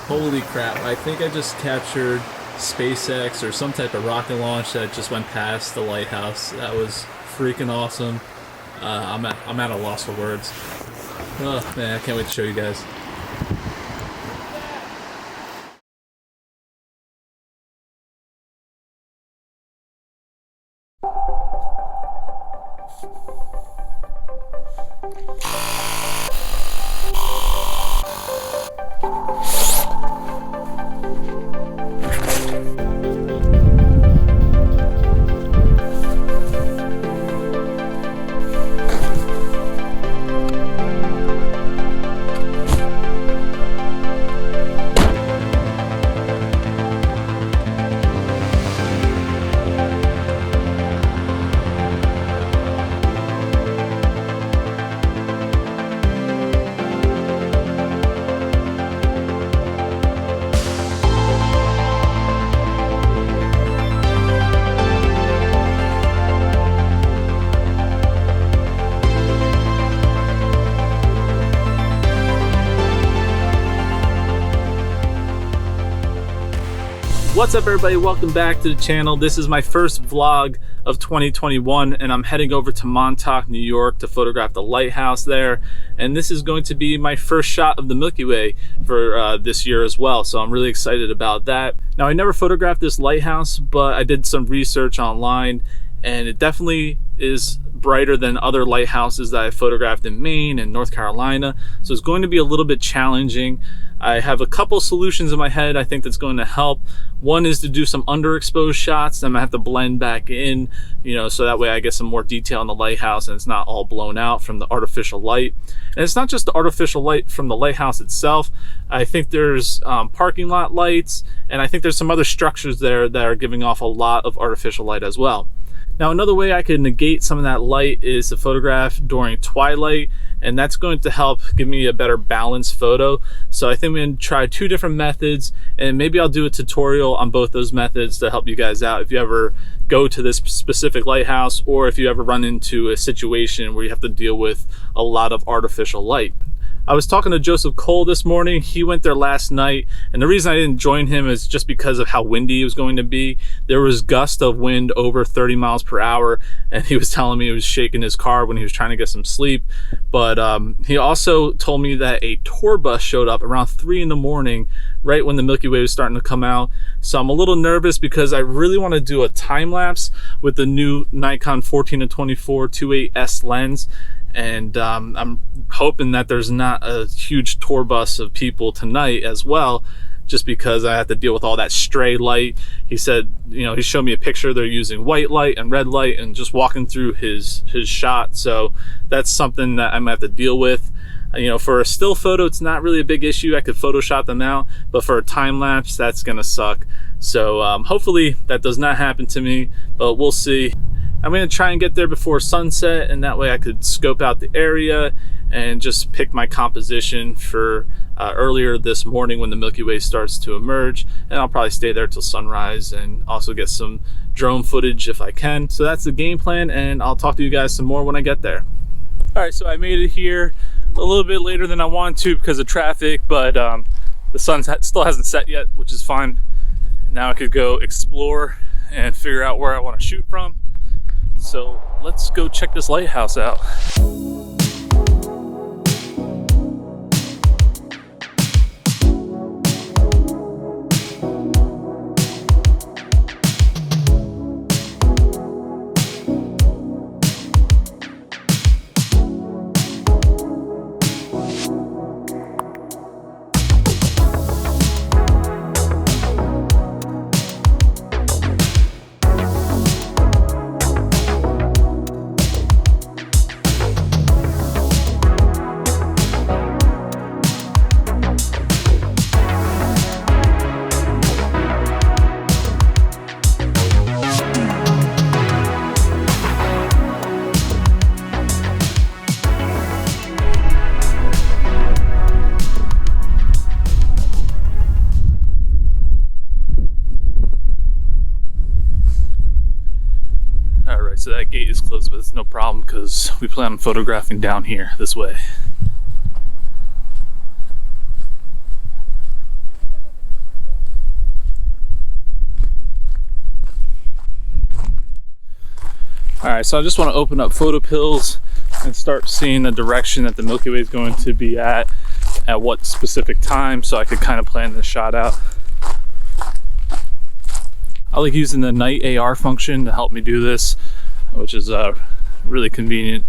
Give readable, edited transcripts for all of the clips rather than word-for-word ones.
Holy crap, I think I just captured SpaceX or some type of rocket launch that just went past the lighthouse. That was freaking awesome. I'm at a loss for words. Oh man, I can't wait to show you guys. What's up everybody, welcome back to the channel. This is my first vlog of 2021 and I'm heading over to Montauk, New York to photograph the lighthouse there. And this is going to be my first shot of the Milky Way for this year as well. So I'm really excited about that. Now I never photographed this lighthouse, but I did some research online and it definitely is brighter than other lighthouses that I photographed in Maine and North Carolina. So it's going to be a little bit challenging. I have a couple solutions in my head I think that's going to help. One is to do some underexposed shots. I'm gonna have to blend back in, so that way I get some more detail in the lighthouse and it's not all blown out from the artificial light. And it's not just the artificial light from the lighthouse itself. I think there's parking lot lights, and I think there's some other structures there that are giving off a lot of artificial light as well. Now another way I could negate some of that light is to photograph during twilight, and that's going to help give me a better balanced photo. So I think I'm going to try two different methods, and maybe I'll do a tutorial on both those methods to help you guys out if you ever go to this specific lighthouse or if you ever run into a situation where you have to deal with a lot of artificial light. I was talking to Joseph Cole this morning. He went there last night, and the reason I didn't join him is just because of how windy it was going to be. There was gusts of wind over 30 miles per hour, and he was telling me he was shaking his car when he was trying to get some sleep. But he also told me that a tour bus showed up around 3 in the morning, right when the Milky Way was starting to come out. So I'm a little nervous because I really want to do a time lapse with the new Nikon 14-24 2.8S lens. And I'm hoping that there's not a huge tour bus of people tonight as well, just because I have to deal with all that stray light. He said, he showed me a picture. They're using white light and red light and just walking through his shot. So that's something that I'm gonna have to deal with. For a still photo, it's not really a big issue. I could Photoshop them out, but for a time lapse, that's gonna suck. So hopefully that does not happen to me, but we'll see. I'm gonna try and get there before sunset, and that way I could scope out the area and just pick my composition for earlier this morning when the Milky Way starts to emerge. And I'll probably stay there till sunrise and also get some drone footage if I can. So that's the game plan, and I'll talk to you guys some more when I get there. All right, so I made it here a little bit later than I wanted to because of traffic, but the sun still hasn't set yet, which is fine. Now I could go explore and figure out where I want to shoot from. So let's go check this lighthouse out. So that gate is closed, but it's no problem because we plan on photographing down here this way. All right, so I just want to open up photo pills and start seeing the direction that the Milky Way is going to be at what specific time, so I could kind of plan this shot out. I like using the night AR function to help me do this, which is really convenient.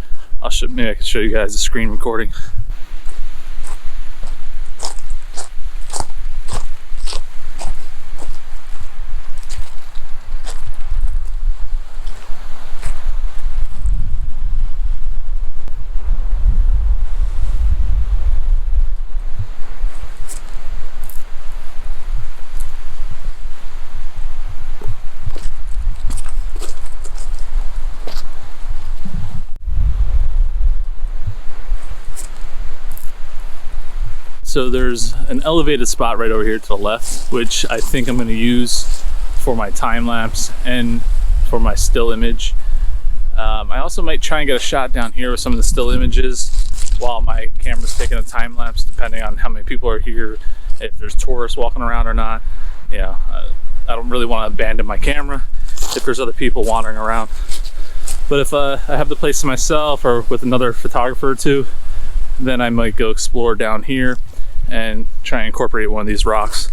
Maybe I can show you guys the screen recording. So there's an elevated spot right over here to the left, which I think I'm going to use for my time lapse and for my still image. I also might try and get a shot down here with some of the still images while my camera's taking a time lapse, depending on how many people are here, if there's tourists walking around or not. Yeah, I don't really want to abandon my camera if there's other people wandering around. But if I have the place to myself or with another photographer or two, then I might go explore down here and try and incorporate one of these rocks.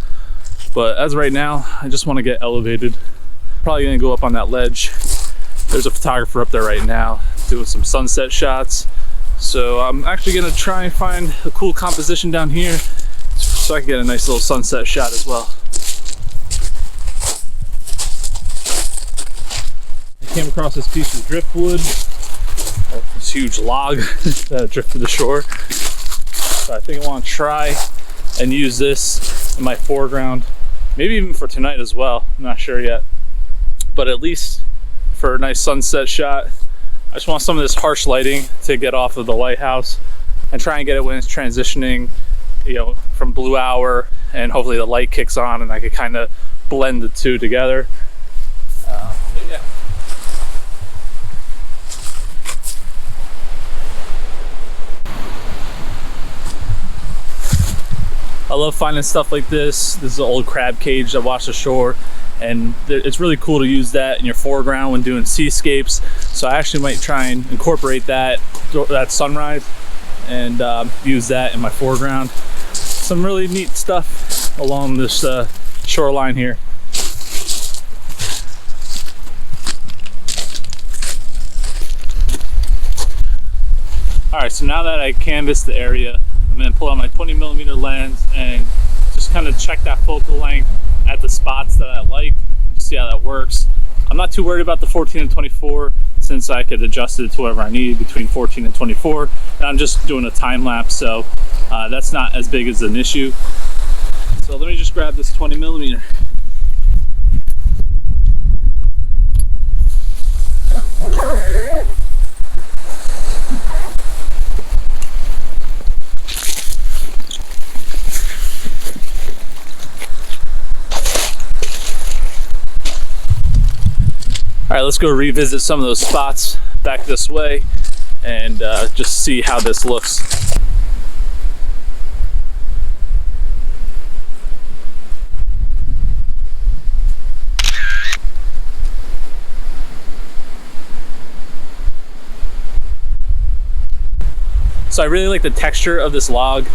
But as of right now, I just want to get elevated. Probably gonna go up on that ledge. There's a photographer up there right now doing some sunset shots. So I'm actually gonna try and find a cool composition down here so I can get a nice little sunset shot as well. I came across this piece of driftwood, this huge log that drifted ashore. So I think I want to try and use this in my foreground, maybe even for tonight as well. I'm not sure yet, but at least for a nice sunset shot, I just want some of this harsh lighting to get off of the lighthouse and try and get it when it's transitioning, you know, from blue hour, and hopefully the light kicks on and I could kind of blend the two together. Yeah. I love finding stuff like this. This is an old crab cage that washed ashore, and it's really cool to use that in your foreground when doing seascapes. So I actually might try and incorporate that sunrise and use that in my foreground. Some really neat stuff along this shoreline here. All right, so now that I canvassed the area, I'm going to pull out my 20mm lens and just kind of check that focal length at the spots that I like, see how that works. I'm not too worried about the 14 and 24 since I could adjust it to whatever I need between 14 and 24. And I'm just doing a time lapse, so that's not as big as an issue. So let me just grab this 20mm. All right, let's go revisit some of those spots back this way and just see how this looks. So I really like the texture of this log,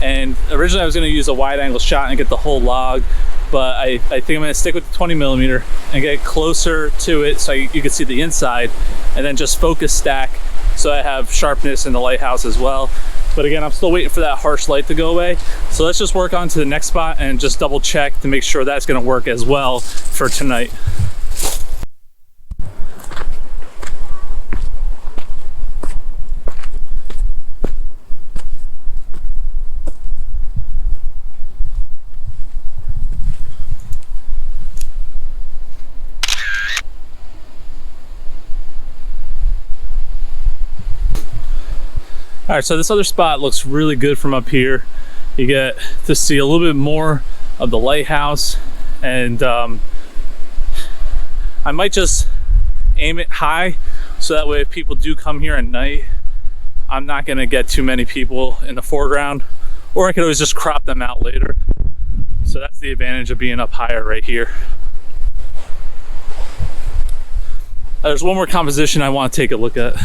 and originally I was going to use a wide angle shot and get the whole log, but I think I'm going to stick with the 20mm and get closer to it so you can see the inside, and then just focus stack so I have sharpness in the lighthouse as well. But again, I'm still waiting for that harsh light to go away. So let's just work on to the next spot and just double check to make sure that's going to work as well for tonight. All right, so this other spot looks really good from up here. You get to see a little bit more of the lighthouse, and I might just aim it high so that way if people do come here at night, I'm not gonna get too many people in the foreground, or I could always just crop them out later. So that's the advantage of being up higher right here. There's one more composition I want to take a look at.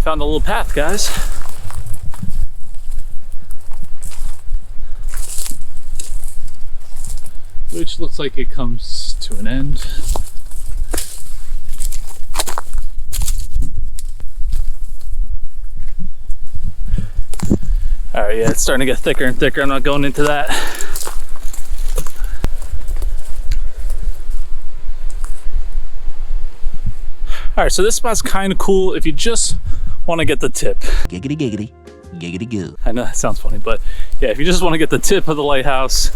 Found a little path, guys. Which looks like it comes to an end. All right, yeah, it's starting to get thicker and thicker. I'm not going into that. All right, so this spot's kind of cool if you just want to get the tip. Giggity giggity, giggity goo. I know that sounds funny, but yeah, if you just want to get the tip of the lighthouse,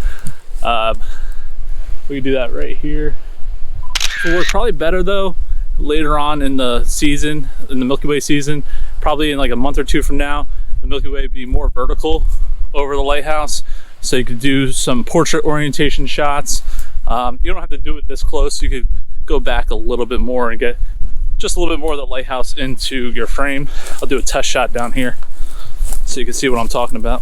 we can do that right here. It will work probably better though later on in the season, in the Milky Way season, probably in like a month or two from now. The Milky Way be more vertical over the lighthouse, so you could do some portrait orientation shots. You don't have to do it this close. You could go back a little bit more and get just a little bit more of the lighthouse into your frame. I'll do a test shot down here so you can see what I'm talking about.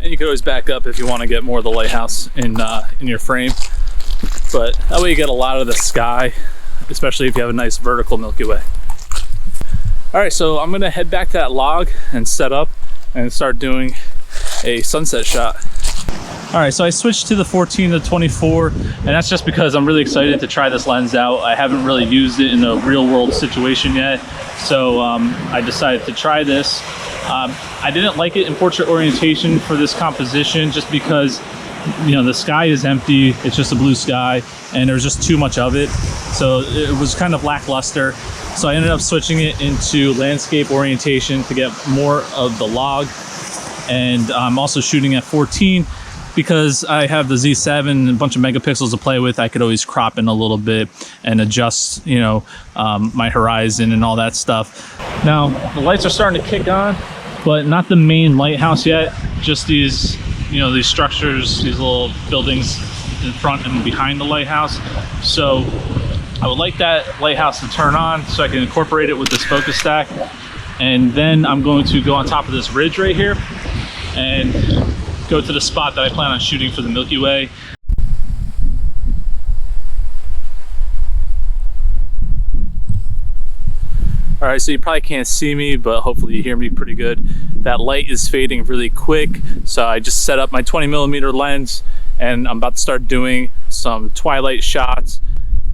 And you can always back up if you want to get more of the lighthouse in your frame, but that way you get a lot of the sky, especially if you have a nice vertical Milky Way. All right, so I'm gonna head back to that log and set up and start doing a sunset shot. All right, so I switched to the 14 to 24, and that's just because I'm really excited to try this lens out. I haven't really used it in a real world situation yet, so I decided to try this. I didn't like it in portrait orientation for this composition just because, you know, the sky is empty, it's just a blue sky, and there's just too much of it. So it was kind of lackluster. So I ended up switching it into landscape orientation to get more of the log. And I'm also shooting at 14 because I have the Z7 and a bunch of megapixels to play with. I could always crop in a little bit and adjust, you know, my horizon and all that stuff. Now, the lights are starting to kick on, but not the main lighthouse yet. Just these, you know, these structures, these little buildings in front and behind the lighthouse. So I would like that lighthouse to turn on so I can incorporate it with this focus stack. And then I'm going to go on top of this ridge right here and go to the spot that I plan on shooting for the Milky Way. All right, so you probably can't see me, but hopefully you hear me pretty good. That light is fading really quick, so I just set up my 20mm lens and I'm about to start doing some twilight shots.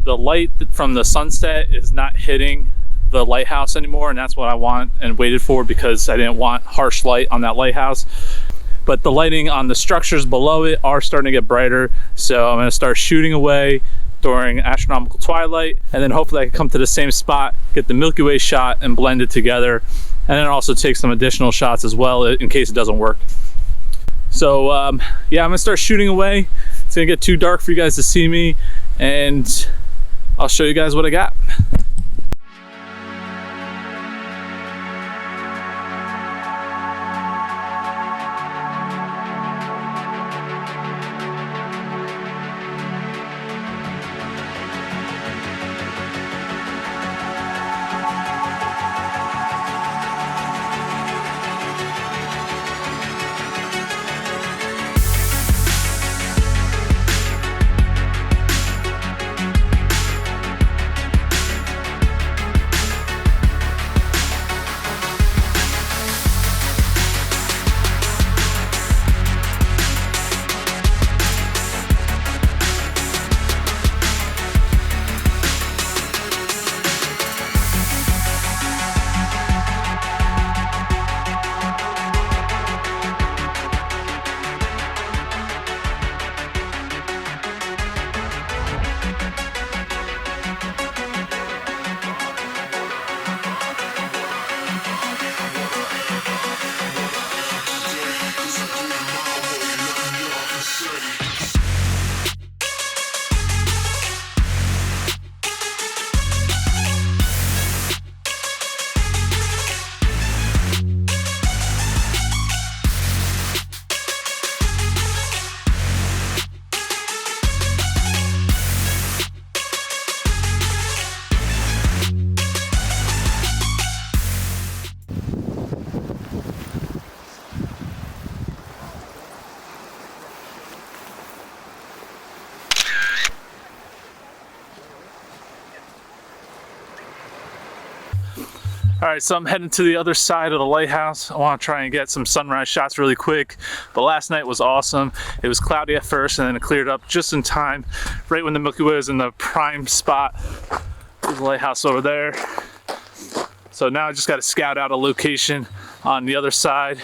The light from the sunset is not hitting the lighthouse anymore, and that's what I want and waited for because I didn't want harsh light on that lighthouse. But the lighting on the structures below it are starting to get brighter, so I'm going to start shooting away during astronomical twilight, and then hopefully I can come to the same spot, get the Milky Way shot and blend it together, and then also take some additional shots as well in case it doesn't work. So yeah, I'm gonna start shooting away. It's gonna get too dark for you guys to see me, and I'll show you guys what I got. All right, so I'm heading to the other side of the lighthouse. I want to try and get some sunrise shots really quick, but last night was awesome. It was cloudy at first and then it cleared up just in time, right when the Milky Way was in the prime spot. There's the lighthouse over there. So now I just got to scout out a location on the other side.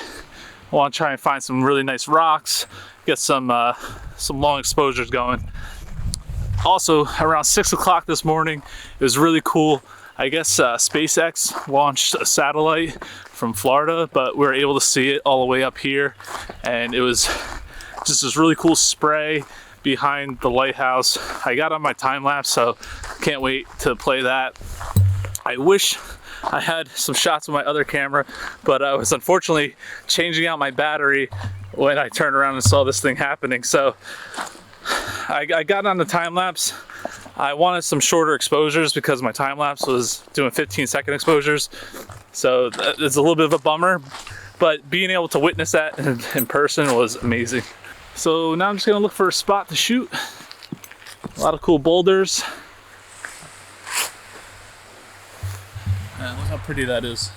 I want to try and find some really nice rocks, get some long exposures going. Also, around 6 o'clock this morning, it was really cool. I guess SpaceX launched a satellite from Florida, but we were able to see it all the way up here. And it was just this really cool spray behind the lighthouse. I got on my time lapse, so can't wait to play that. I wish I had some shots with my other camera, but I was unfortunately changing out my battery when I turned around and saw this thing happening. So I got on the time lapse. I wanted some shorter exposures because my time lapse was doing 15-second exposures. So it's a little bit of a bummer, but being able to witness that in person was amazing. So now I'm just gonna look for a spot to shoot. A lot of cool boulders. Man, look how pretty that is.